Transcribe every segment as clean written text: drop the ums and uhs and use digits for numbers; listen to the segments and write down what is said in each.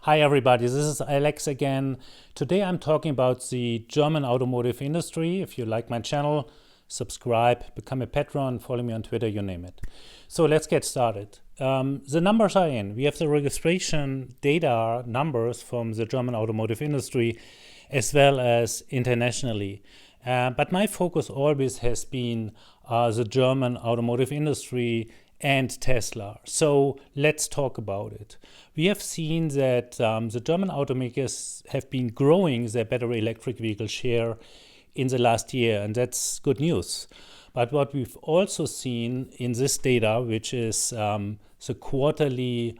Hi everybody, this is Alex again. Today I'm talking about the German automotive industry. If you like my channel, subscribe, become a patron, follow me on Twitter, you name it. So let's get started. The numbers are in. We have the registration data numbers from the German automotive industry as well as internationally. But my focus always has been the German automotive industry and Tesla. So let's talk about it. We have seen that the German automakers have been growing their battery electric vehicle share in the last year, and that's good news. But what we've also seen in this data, which is the quarterly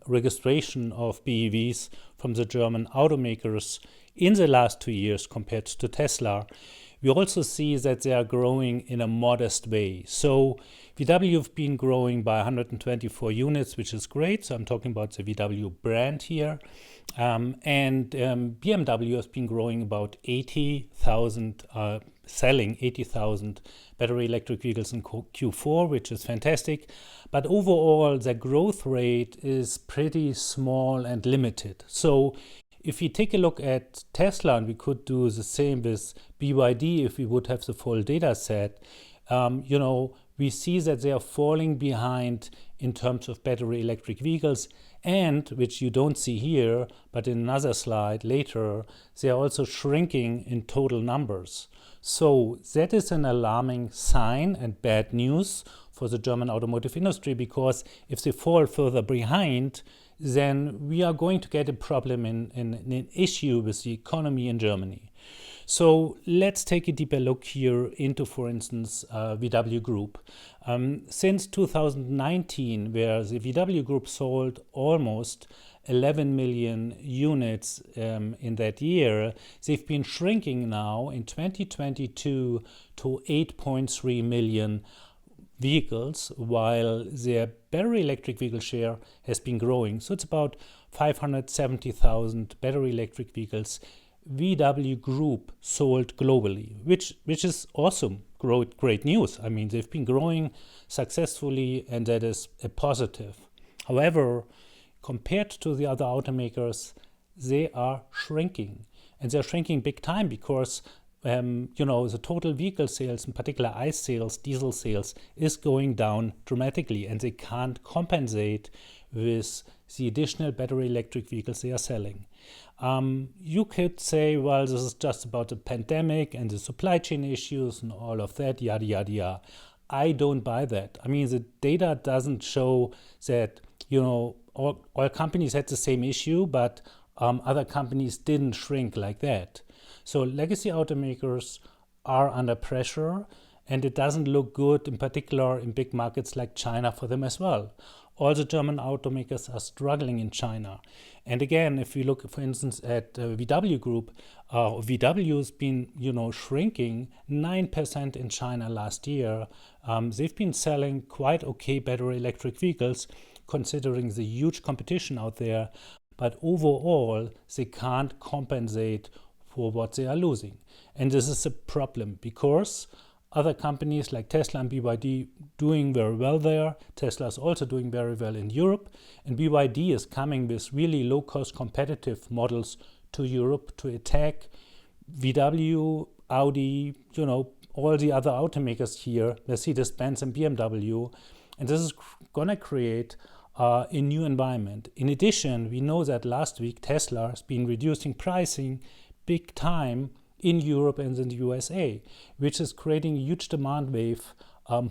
registration of BEVs from the German automakers in the last 2 years compared to Tesla, we also see that they are growing in a modest way. So VW have been growing by 124 units, which is great. So I'm talking about the VW brand here. And BMW has been growing about 80,000, selling 80,000 battery electric vehicles in Q4, which is fantastic. But overall, the growth rate is pretty small and limited. So if we take a look at Tesla, and we could do the same with BYD if we would have the full data set, we see that they are falling behind in terms of battery electric vehicles, and which you don't see here, but in another slide later, they are also shrinking in total numbers. So that is an alarming sign and bad news for the German automotive industry, because if they fall further behind, then we are going to get a problem in an issue with the economy in Germany. So let's take a deeper look here into, for instance, VW Group. Since 2019, where the VW Group sold almost 11 million units in that year, they've been shrinking now in 2022 to 8.3 million vehicles, while their battery electric vehicle share has been growing. So it's about 570,000 battery electric vehicles VW Group sold globally, which is awesome, great news. I mean, they've been growing successfully, and that is a positive. However, compared to the other automakers, they are shrinking, and they're shrinking big time because the total vehicle sales, in particular ICE sales, diesel sales, is going down dramatically, and they can't compensate with the additional battery electric vehicles they are selling. You could say, well, this is just about the pandemic and the supply chain issues and all of that, yada, yada, yada. I don't buy that. I mean, the data doesn't show that, all companies had the same issue, but other companies didn't shrink like that. So legacy automakers are under pressure, and it doesn't look good, in particular in big markets like China for them as well. All the German automakers are struggling in China. And again, if we look, for instance, at VW Group, VW has been, shrinking 9% in China last year. They've been selling quite okay battery electric vehicles, considering the huge competition out there. But overall, they can't compensate for what they are losing. And this is a problem because other companies like Tesla and BYD doing very well there. Tesla is also doing very well in Europe, and BYD is coming with really low-cost competitive models to Europe to attack VW, Audi, all the other automakers here, Mercedes-Benz and BMW, and this is going to create a new environment. In addition, we know that last week Tesla has been reducing pricing big time in Europe and in the USA, which is creating a huge demand wave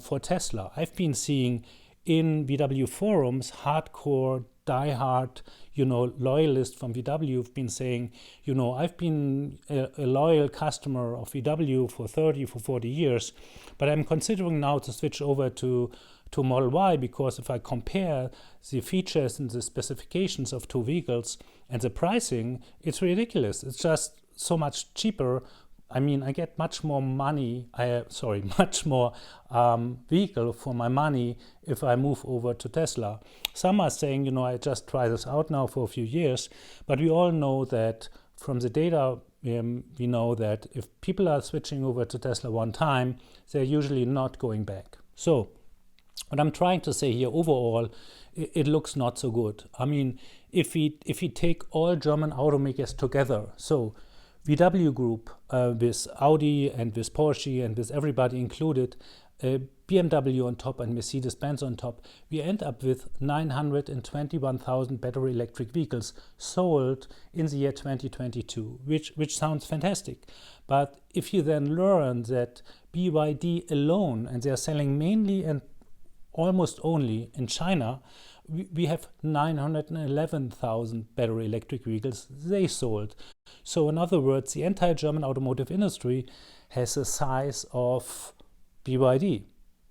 for Tesla. I've been seeing in VW forums, hardcore, diehard, loyalists from VW have been saying, I've been a loyal customer of VW for 30, for 40 years, but I'm considering now to switch over to Model Y, because if I compare the features and the specifications of two vehicles and the pricing, it's ridiculous. It's just so much cheaper. I mean, I get much more vehicle for my money if I move over to Tesla. Some are saying, I just try this out now for a few years, but we all know that from the data, we know that if people are switching over to Tesla one time, they're usually not going back. So What I'm trying to say here, overall, it looks not so good. I mean, if we take all German automakers together, so VW Group with Audi and with Porsche and with everybody included, BMW on top and Mercedes-Benz on top, we end up with 921,000 battery electric vehicles sold in the year 2022, which sounds fantastic. But if you then learn that BYD alone, and they are selling mainly and almost only in China, we have 911,000 battery electric vehicles they sold. So in other words, the entire German automotive industry has the size of BYD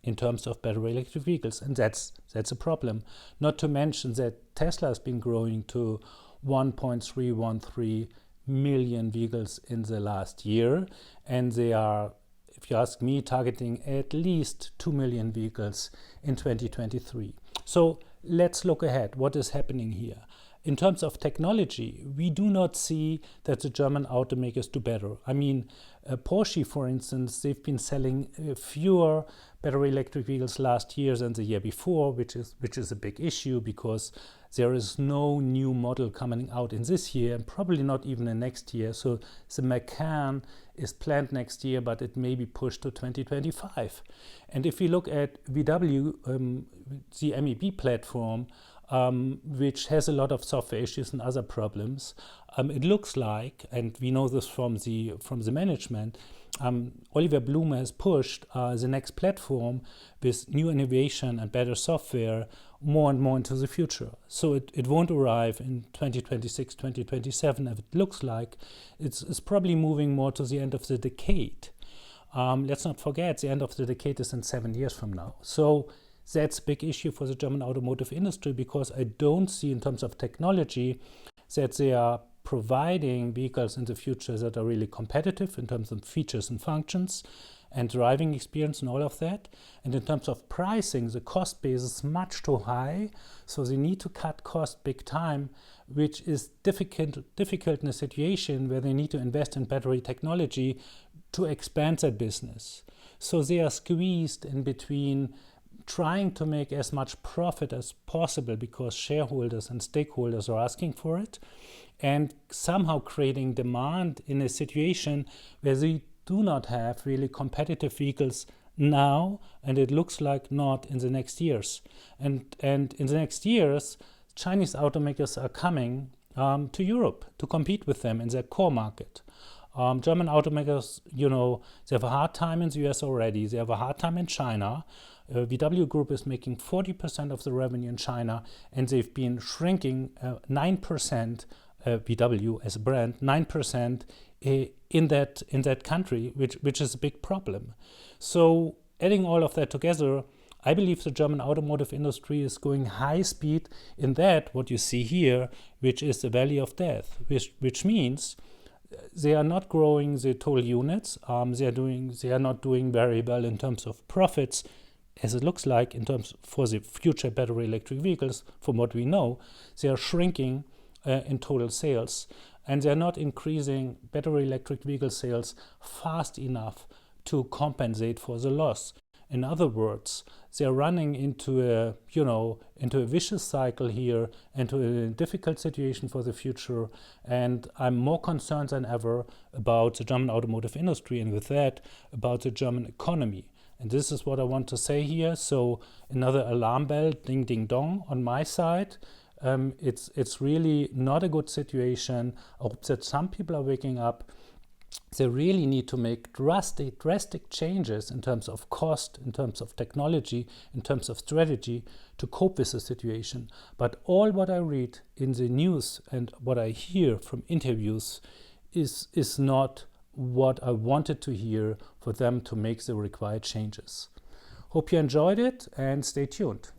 in terms of battery electric vehicles, and that's a problem. Not to mention that Tesla has been growing to 1.313 million vehicles in the last year, and they are, if you ask me, targeting at least 2 million vehicles in 2023. So let's look ahead. What is happening here? In terms of technology, we do not see that the German automakers do better. I mean, Porsche, for instance, they've been selling fewer battery electric vehicles last year than the year before, which is a big issue because there is no new model coming out in this year, and probably not even in next year. So the Macan is planned next year, but it may be pushed to 2025. And if we look at VW, the MEB platform, which has a lot of software issues and other problems, it looks like, and we know this from the management, Oliver Blume has pushed the next platform with new innovation and better software more and more into the future. So it won't arrive in 2026, 2027, as it looks like. It's probably moving more to the end of the decade. Let's not forget, the end of the decade is in 7 years from now. So that's a big issue for the German automotive industry, because I don't see, in terms of technology, that they are providing vehicles in the future that are really competitive in terms of features and functions and driving experience and all of that. And in terms of pricing, the cost base is much too high, so they need to cut costs big time, which is difficult in a situation where they need to invest in battery technology to expand that business. So they are squeezed in between trying to make as much profit as possible because shareholders and stakeholders are asking for it, and somehow creating demand in a situation where they do not have really competitive vehicles now, and it looks like not in the next years. And in the next years, Chinese automakers are coming to Europe to compete with them in their core market. German automakers, they have a hard time in the US already. They have a hard time in China. VW Group is making 40% of the revenue in China, and they've been shrinking 9%, VW as a brand, 9% in that country, which is a big problem. So adding all of that together, I believe the German automotive industry is going high speed in that, what you see here, which is the valley of death, which means they are not growing the total units. They are not doing very well in terms of profits, as it looks like in terms for the future battery electric vehicles. From what we know, they are shrinking in total sales, and they are not increasing battery electric vehicle sales fast enough to compensate for the loss. In other words, they are running into a vicious cycle here, into a difficult situation for the future. And I'm more concerned than ever about the German automotive industry, and with that, about the German economy. And this is what I want to say here. So another alarm bell, ding, ding, dong, on my side. It's really not a good situation. I hope that some people are waking up. They really need to make drastic changes in terms of cost, in terms of technology, in terms of strategy to cope with the situation. But all what I read in the news and what I hear from interviews is not what I wanted to hear for them to make the required changes. Hope you enjoyed it, and stay tuned.